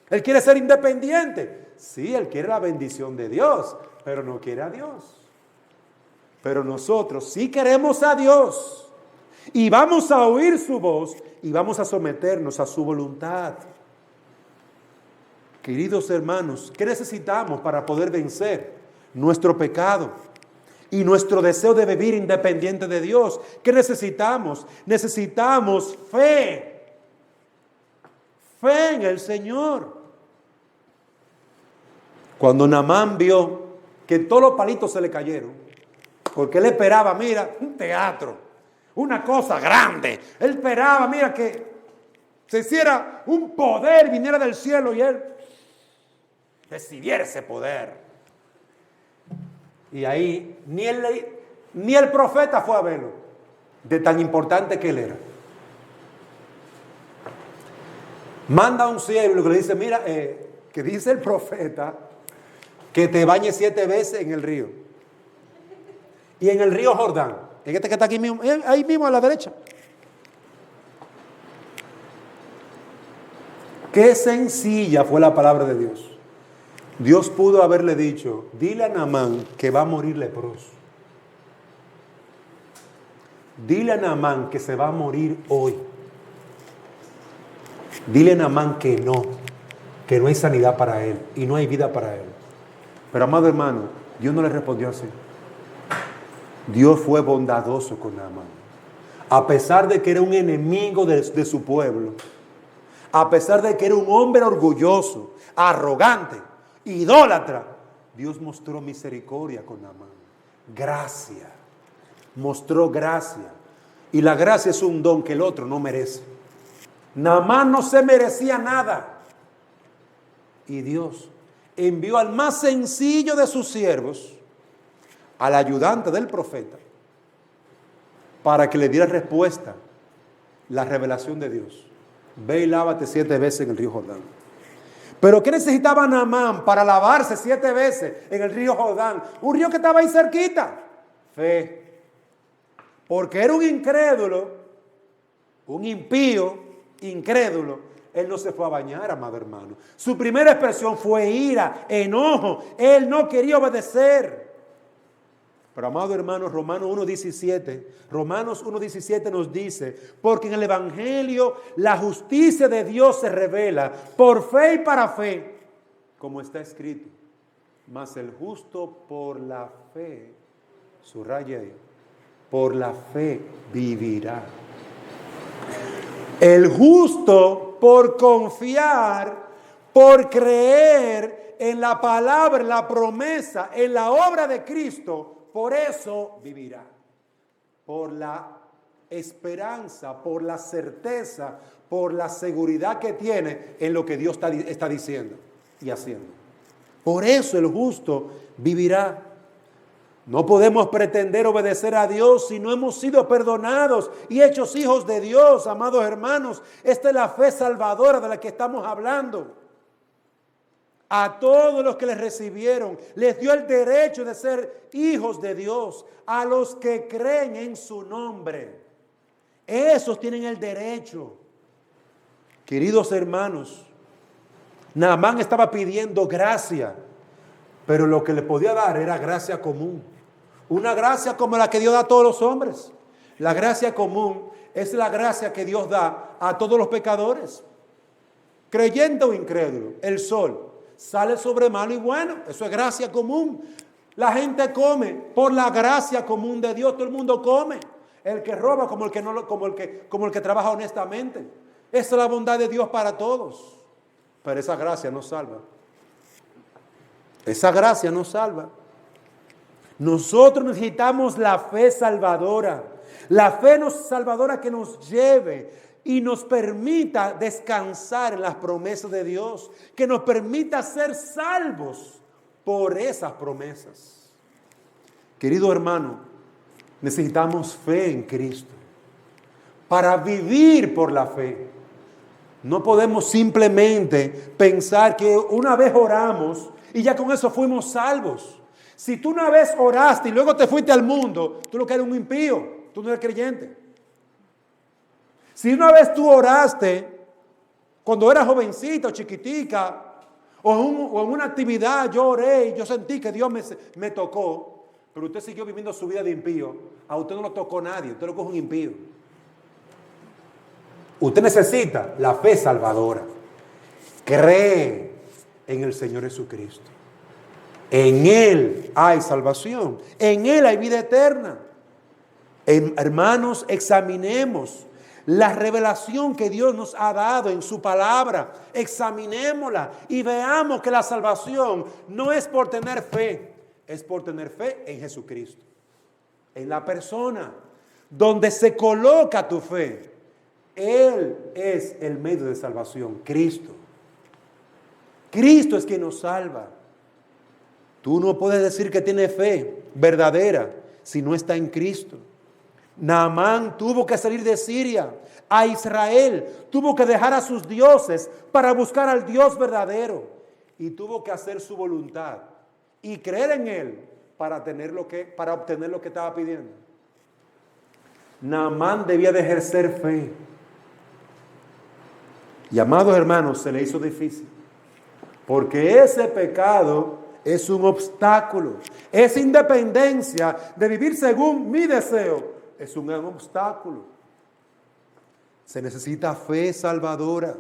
Él quiere ser independiente. Sí, él quiere la bendición de Dios, pero no quiere a Dios. Pero nosotros sí queremos a Dios. Y vamos a oír su voz y vamos a someternos a su voluntad. Queridos hermanos, ¿qué necesitamos para poder vencer nuestro pecado y nuestro deseo de vivir independiente de Dios? ¿Qué necesitamos? Necesitamos fe. Fe en el Señor. Cuando Naamán vio que todos los palitos se le cayeron, porque él esperaba, mira, un teatro, una cosa grande. Él esperaba, mira, que se hiciera un poder, viniera del cielo y él recibiera ese poder. Y ahí ni el profeta fue a verlo, de tan importante que él era. Manda a un siervo que le dice, mira, que dice el profeta que te bañes 7 veces en el río. Y en el río Jordán, en este que está aquí mismo, ahí mismo a la derecha. Qué sencilla fue la palabra de Dios. Dios pudo haberle dicho, dile a Naamán que va a morir leproso. Dile a Naamán que se va a morir hoy. Dile a Naamán que no hay sanidad para él y no hay vida para él. Pero amado hermano, Dios no le respondió así. Dios fue bondadoso con Naamán. A pesar de que era un enemigo de su pueblo, a pesar de que era un hombre orgulloso, arrogante, idólatra, Dios mostró misericordia con Naamán. Gracia. Mostró gracia. Y la gracia es un don que el otro no merece. Naamán no se merecía nada. Y Dios envió al más sencillo de sus siervos, al ayudante del profeta, para que le diera respuesta, la revelación de Dios. Ve y lávate 7 veces en el río Jordán. Pero ¿qué necesitaba Naamán para lavarse 7 veces en el río Jordán? Un río que estaba ahí cerquita. Fe. Porque era un incrédulo, un impío, incrédulo. Él no se fue a bañar, amado hermano. Su primera expresión fue ira, enojo. Él no quería obedecer. Pero amado hermano, Romanos 1:17 nos dice, porque en el Evangelio la justicia de Dios se revela por fe y para fe, como está escrito. Mas el justo por la fe, subraya ahí, por la fe vivirá. El justo por confiar, por creer en la palabra, en la promesa, en la obra de Cristo, por eso vivirá. Por la esperanza, por la certeza, por la seguridad que tiene en lo que Dios está diciendo y haciendo. Por eso el justo vivirá. No podemos pretender obedecer a Dios si no hemos sido perdonados y hechos hijos de Dios, amados hermanos. Esta es la fe salvadora de la que estamos hablando. A todos los que les recibieron, les dio el derecho de ser hijos de Dios, a los que creen en su nombre. Esos tienen el derecho. Queridos hermanos, Naamán estaba pidiendo gracia, pero lo que le podía dar era gracia común. Una gracia como la que Dios da a todos los hombres. La gracia común es la gracia que Dios da a todos los pecadores. Creyente o incrédulo, el sol sale sobre malo y bueno, eso es gracia común. La gente come por la gracia común de Dios, todo el mundo come. El que roba como el que no, como el que trabaja honestamente. Esa es la bondad de Dios para todos. Pero esa gracia no salva. Esa gracia no salva. Nosotros necesitamos la fe salvadora. La fe salvadora que nos lleve y nos permita descansar en las promesas de Dios, que nos permita ser salvos por esas promesas. Querido hermano, necesitamos fe en Cristo para vivir por la fe. No podemos simplemente pensar que una vez oramos y ya con eso fuimos salvos. Si tú una vez oraste y luego te fuiste al mundo, tú lo que eres un impío, tú no eres creyente. Si una vez tú oraste, cuando eras jovencita o chiquitica, o en una actividad yo oré y yo sentí que Dios me tocó, pero usted siguió viviendo su vida de impío, a usted no lo tocó nadie, usted lo coge un impío. Usted necesita la fe salvadora. Cree en el Señor Jesucristo. En Él hay salvación, en Él hay vida eterna. Hermanos, examinemos la revelación que Dios nos ha dado en su palabra. Examinémosla y veamos que la salvación no es por tener fe, es por tener fe en Jesucristo. En la persona donde se coloca tu fe. Él es el medio de salvación, Cristo. Cristo es quien nos salva. Tú no puedes decir que tiene fe verdadera si no está en Cristo. Naamán tuvo que salir de Siria a Israel, tuvo que dejar a sus dioses para buscar al Dios verdadero y tuvo que hacer su voluntad y creer en Él para obtener lo que estaba pidiendo. Naamán debía de ejercer fe. Y amados hermanos, se le hizo difícil, porque ese pecado es un obstáculo. Esa independencia de vivir según mi deseo es un gran obstáculo. Se necesita fe salvadora,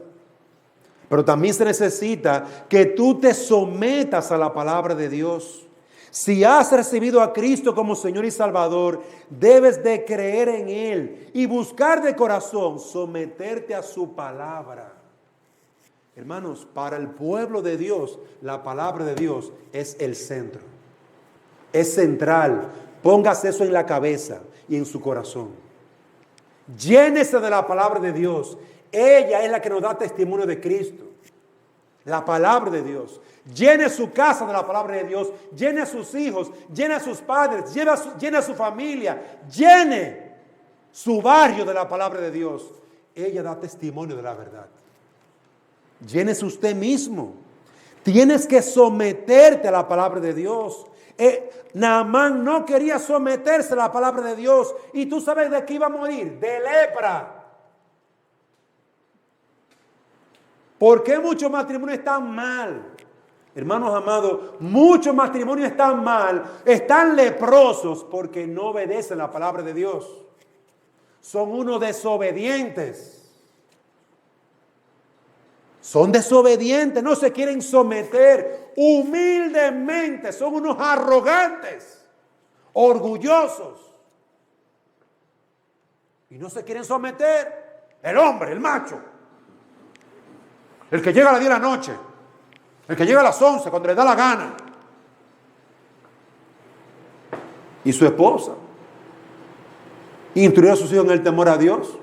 pero también se necesita que tú te sometas a la palabra de Dios. Si has recibido a Cristo como Señor y Salvador, debes de creer en Él y buscar de corazón someterte a su palabra. Hermanos, para el pueblo de Dios, la palabra de Dios es el centro. Es central. Póngase eso en la cabeza y en su corazón. Llénese de la palabra de Dios. Ella es la que nos da testimonio de Cristo. La palabra de Dios. Llene su casa de la palabra de Dios. Llene a sus hijos. Llene a sus padres. Llene a su familia. Llene su barrio de la palabra de Dios. Ella da testimonio de la verdad. Llénese usted mismo. Tienes que someterte a la palabra de Dios. Naamán no quería someterse a la palabra de Dios. ¿Y tú sabes de qué iba a morir? De lepra. ¿Por qué muchos matrimonios están mal? Hermanos amados, muchos matrimonios están mal, están leprosos porque no obedecen la palabra de Dios. Son unos desobedientes. Son desobedientes, no se quieren someter humildemente, son unos arrogantes, orgullosos. Y no se quieren someter. El hombre, el macho, el que llega a las 10 de la noche, el que llega a las 11 cuando le da la gana. Y su esposa, instruir a sus hijos en el temor a Dios.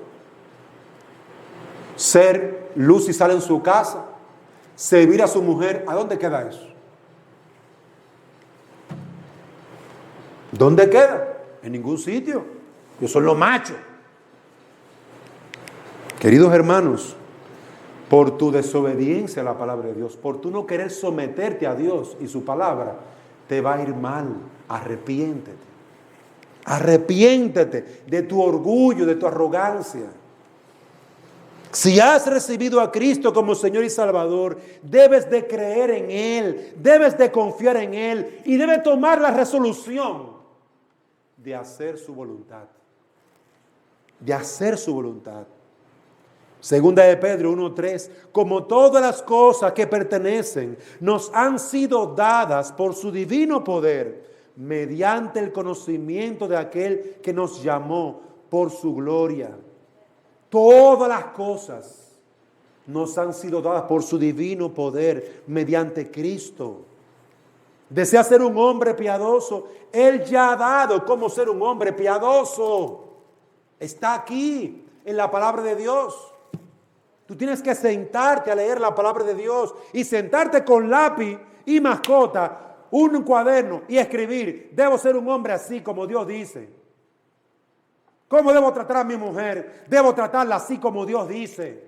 Ser luz y sal en su casa, servir a su mujer. ¿A dónde queda eso? ¿Dónde queda? En ningún sitio. Ellos son los machos. Queridos hermanos, por tu desobediencia a la palabra de Dios, por tu no querer someterte a Dios y su palabra, te va a ir mal. Arrepiéntete. Arrepiéntete de tu orgullo, de tu arrogancia. Si has recibido a Cristo como Señor y Salvador, debes de creer en Él, debes de confiar en Él y debes tomar la resolución de hacer su voluntad. De hacer su voluntad. Segunda de Pedro 1:3, como todas las cosas que pertenecen nos han sido dadas por su divino poder, mediante el conocimiento de aquel que nos llamó por su gloria. Todas las cosas nos han sido dadas por su divino poder, mediante Cristo. ¿Desea ser un hombre piadoso? Él ya ha dado cómo ser un hombre piadoso. Está aquí, en la palabra de Dios. Tú tienes que sentarte a leer la palabra de Dios y sentarte con lápiz y mascota, un cuaderno y escribir. Debo ser un hombre así como Dios dice. ¿Cómo debo tratar a mi mujer? Debo tratarla así como Dios dice.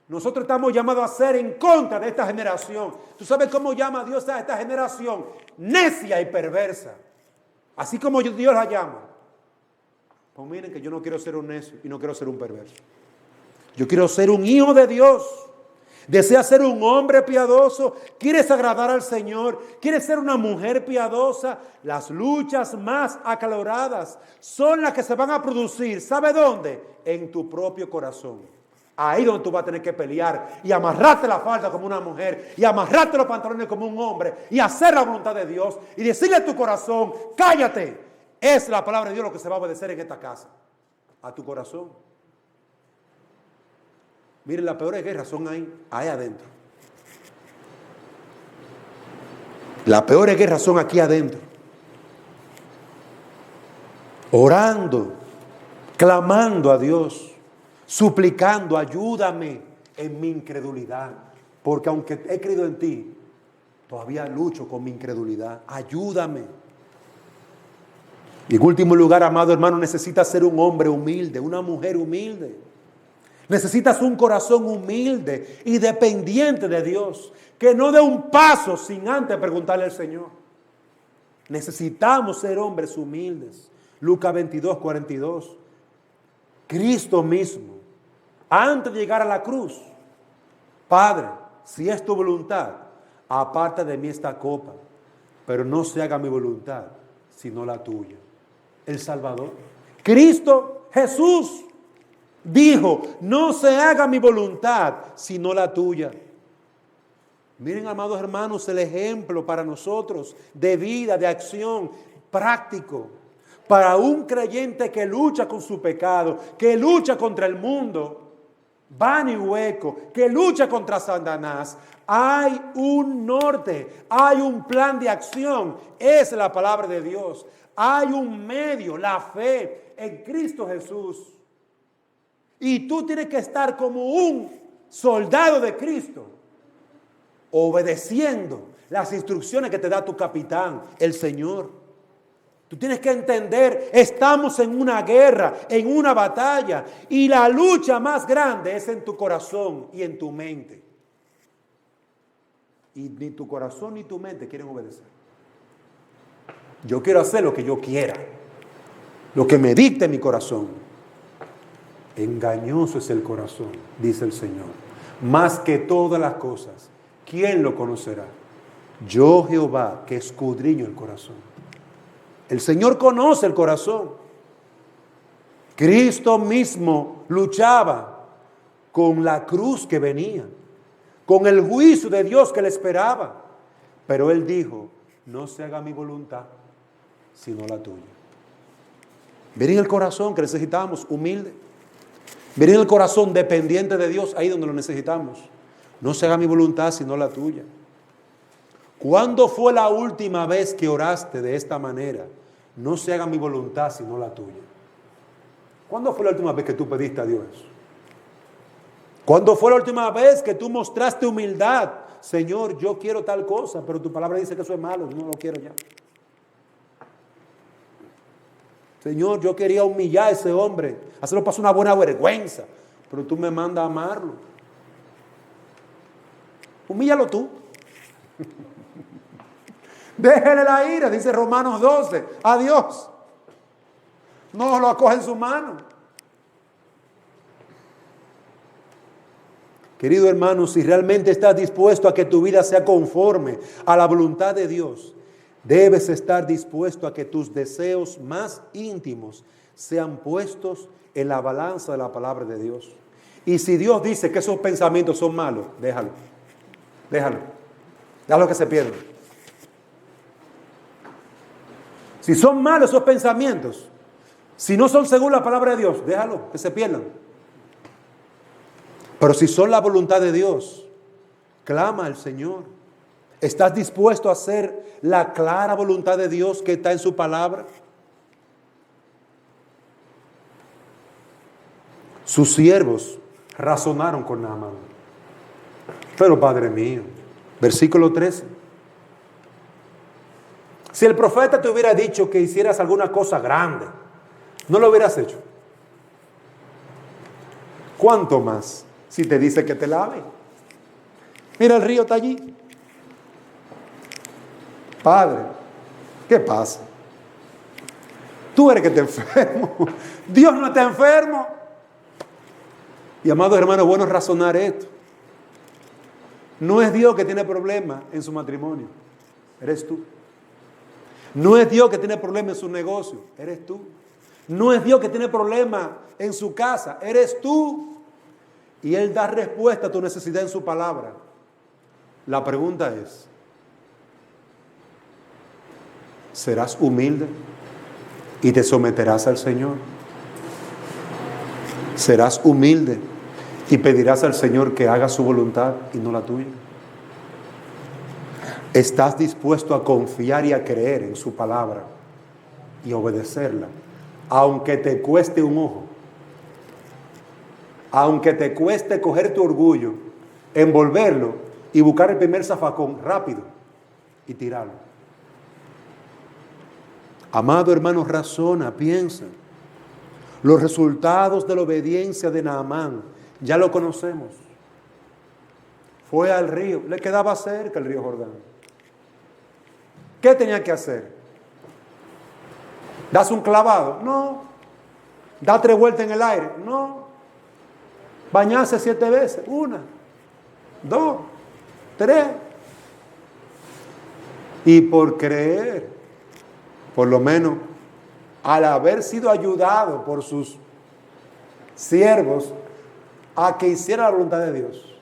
Nosotros estamos llamados a ser en contra de esta generación. ¿Tú sabes cómo llama Dios a esta generación? Necia y perversa. Así como Dios la llama. Pues miren que yo no quiero ser un necio y no quiero ser un perverso. Yo quiero ser un hijo de Dios. Desea ser un hombre piadoso. ¿Quieres agradar al Señor? ¿Quieres ser una mujer piadosa? Las luchas más acaloradas son las que se van a producir. ¿Sabe dónde? En tu propio corazón. Ahí donde tú vas a tener que pelear y amarrarte la falda como una mujer y amarrarte los pantalones como un hombre y hacer la voluntad de Dios y decirle a tu corazón, cállate. Es la palabra de Dios lo que se va a obedecer en esta casa. A tu corazón. Miren, las peores guerras son ahí adentro. Las peores guerras son aquí adentro. Orando, clamando a Dios, suplicando, ayúdame en mi incredulidad. Porque aunque he creído en ti, todavía lucho con mi incredulidad. Ayúdame. Y en último lugar, amado hermano, necesitas ser un hombre humilde, una mujer humilde. Necesitas un corazón humilde y dependiente de Dios, que no dé un paso sin antes preguntarle al Señor. Necesitamos ser hombres humildes. Lucas 22:42. Cristo mismo, antes de llegar a la cruz, Padre, si es tu voluntad, aparta de mí esta copa, pero no se haga mi voluntad, sino la tuya. El Salvador, Cristo Jesús, dijo, no se haga mi voluntad, sino la tuya. Miren, amados hermanos, el ejemplo para nosotros de vida, de acción, práctico. Para un creyente que lucha con su pecado, que lucha contra el mundo, vano y hueco, que lucha contra Satanás, hay un norte, hay un plan de acción, es la palabra de Dios. Hay un medio, la fe en Cristo Jesús. Y tú tienes que estar como un soldado de Cristo, obedeciendo las instrucciones que te da tu capitán, el Señor. Tú tienes que entender, estamos en una guerra, en una batalla, y la lucha más grande es en tu corazón y en tu mente. Y ni tu corazón ni tu mente quieren obedecer. Yo quiero hacer lo que yo quiera, lo que me dicte mi corazón. Engañoso es el corazón, dice el Señor, más que todas las cosas. ¿Quién lo conocerá? Yo, Jehová, que escudriño el corazón. El Señor conoce el corazón. Cristo mismo luchaba con la cruz que venía, con el juicio de Dios que le esperaba. Pero Él dijo, no se haga mi voluntad, sino la tuya. Miren el corazón que necesitamos, humilde. Miren el corazón dependiente de Dios, ahí donde lo necesitamos. No se haga mi voluntad, sino la tuya. ¿Cuándo fue la última vez que oraste de esta manera? No se haga mi voluntad, sino la tuya. ¿Cuándo fue la última vez que tú pediste a Dios eso? ¿Cuándo fue la última vez que tú mostraste humildad? Señor, yo quiero tal cosa, pero tu palabra dice que eso es malo, yo no lo quiero ya. Señor, yo quería humillar a ese hombre, hacerlo pasar una buena vergüenza, pero tú me mandas a amarlo. Humíllalo tú. Déjele la ira, dice Romanos 12, a Dios. No lo acoge en su mano. Querido hermano, si realmente estás dispuesto a que tu vida sea conforme a la voluntad de Dios, debes estar dispuesto a que tus deseos más íntimos sean puestos en la balanza de la palabra de Dios. Y si Dios dice que esos pensamientos son malos, déjalo. Déjalo que se pierdan. Si son malos esos pensamientos, si no son según la palabra de Dios, déjalo que se pierdan. Pero si son la voluntad de Dios, clama al Señor. ¿Estás dispuesto a hacer la clara voluntad de Dios que está en su palabra? Sus siervos razonaron con Naamán. Pero Padre mío, versículo 13. Si el profeta te hubiera dicho que hicieras alguna cosa grande, no lo hubieras hecho. ¿Cuánto más si te dice que te lave? Mira, el río está allí. Padre, ¿qué pasa? Tú eres que te enfermo. Dios no está enfermo. Y amados hermanos, bueno razonar esto. No es Dios que tiene problemas en su matrimonio, eres tú. No es Dios que tiene problemas en su negocio, eres tú. No es Dios que tiene problemas en su casa, eres tú. Y Él da respuesta a tu necesidad en su palabra. La pregunta es, ¿serás humilde y te someterás al Señor? ¿Serás humilde y pedirás al Señor que haga su voluntad y no la tuya? ¿Estás dispuesto a confiar y a creer en su palabra y obedecerla, aunque te cueste un ojo? Aunque te cueste coger tu orgullo, envolverlo y buscar el primer zafacón rápido y tirarlo. Amado hermano, razona, piensa. Los resultados de la obediencia de Naamán ya lo conocemos. Fue al río, le quedaba cerca el río Jordán. ¿Qué tenía que hacer? ¿Das un clavado? No. ¿Da 3 vueltas en el aire? No. ¿Bañarse 7 veces? 1, 2, 3. Y por creer, por lo menos, al haber sido ayudado por sus siervos a que hiciera la voluntad de Dios,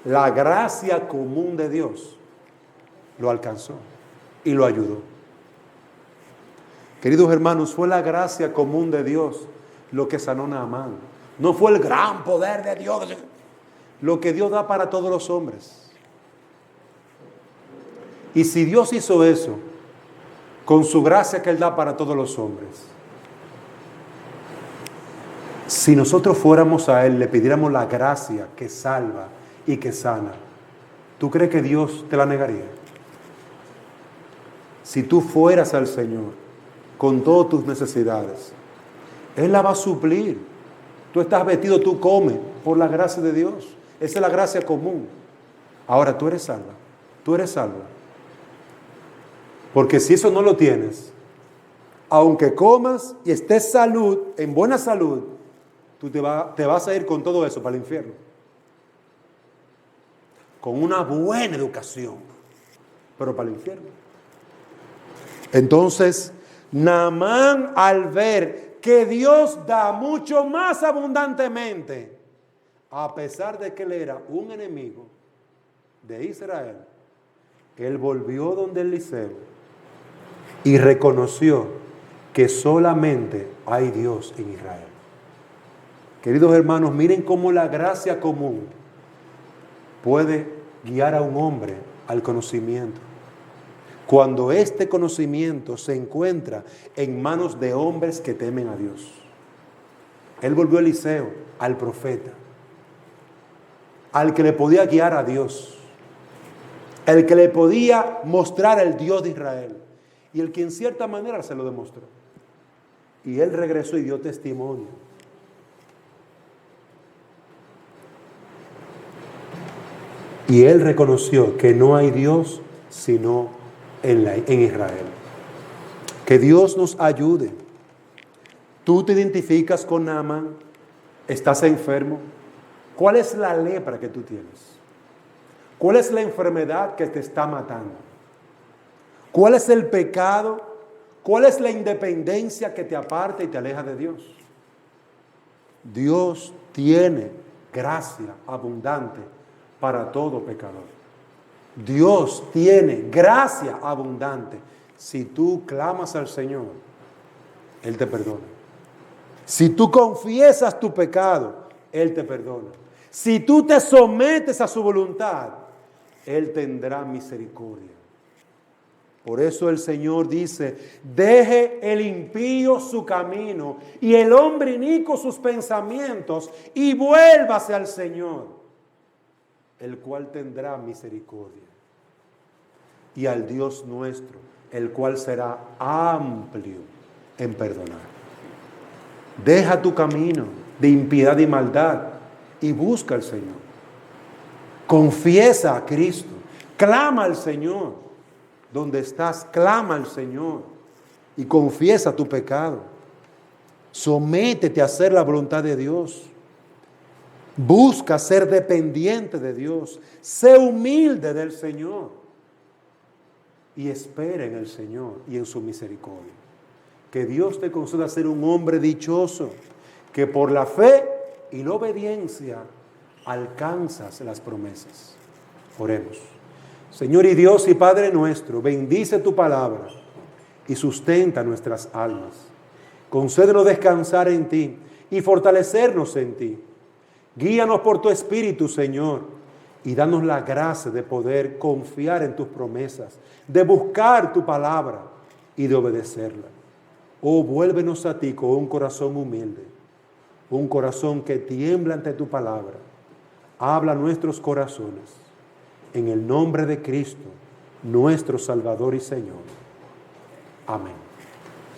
la gracia común de Dios lo alcanzó y lo ayudó. Queridos hermanos, fue la gracia común de Dios lo que sanó a Naamán. No fue el gran poder de Dios, lo que Dios da para todos los hombres. Y si Dios hizo eso, con su gracia que Él da para todos los hombres, si nosotros fuéramos a Él, le pidiéramos la gracia que salva y que sana, ¿tú crees que Dios te la negaría? Si tú fueras al Señor con todas tus necesidades, Él la va a suplir. Tú estás vestido, tú comes por la gracia de Dios. Esa es la gracia común. Ahora tú eres salva. Tú eres salvo. Porque si eso no lo tienes, aunque comas y estés en buena salud, tú te vas a ir con todo eso para el infierno. Con una buena educación, pero para el infierno. Entonces, Naamán, al ver que Dios da mucho más abundantemente, a pesar de que él era un enemigo de Israel, él volvió donde Eliseo y reconoció que solamente hay Dios en Israel. Queridos hermanos, miren cómo la gracia común puede guiar a un hombre al conocimiento. Cuando este conocimiento se encuentra en manos de hombres que temen a Dios. Él volvió a Eliseo, al profeta, al que le podía guiar a Dios, el que le podía mostrar el Dios de Israel, y el que en cierta manera se lo demostró. Y él regresó y dio testimonio. Y él reconoció que no hay Dios sino en Israel. Que Dios nos ayude. Tú te identificas con Naamán, estás enfermo. ¿Cuál es la lepra que tú tienes? ¿Cuál es la enfermedad que te está matando? ¿Cuál es el pecado? ¿Cuál es la independencia que te aparta y te aleja de Dios? Dios tiene gracia abundante para todo pecador. Dios tiene gracia abundante. Si tú clamas al Señor, Él te perdona. Si tú confiesas tu pecado, Él te perdona. Si tú te sometes a su voluntad, Él tendrá misericordia. Por eso el Señor dice, deje el impío su camino y el hombre inicuo sus pensamientos y vuélvase al Señor, el cual tendrá misericordia. Y al Dios nuestro, el cual será amplio en perdonar. Deja tu camino de impiedad y maldad y busca al Señor. Confiesa a Cristo, clama al Señor. Donde estás, clama al Señor y confiesa tu pecado. Sométete a hacer la voluntad de Dios. Busca ser dependiente de Dios. Sé humilde del Señor. Y espera en el Señor y en su misericordia. Que Dios te conceda ser un hombre dichoso, que por la fe y la obediencia alcanzas las promesas. Oremos. Señor y Dios y Padre nuestro, bendice tu palabra y sustenta nuestras almas. Concédenos descansar en ti y fortalecernos en ti. Guíanos por tu Espíritu, Señor, y danos la gracia de poder confiar en tus promesas, de buscar tu palabra y de obedecerla. Oh, vuélvenos a ti con un corazón humilde, un corazón que tiembla ante tu palabra. Habla a nuestros corazones. En el nombre de Cristo, nuestro Salvador y Señor. Amén.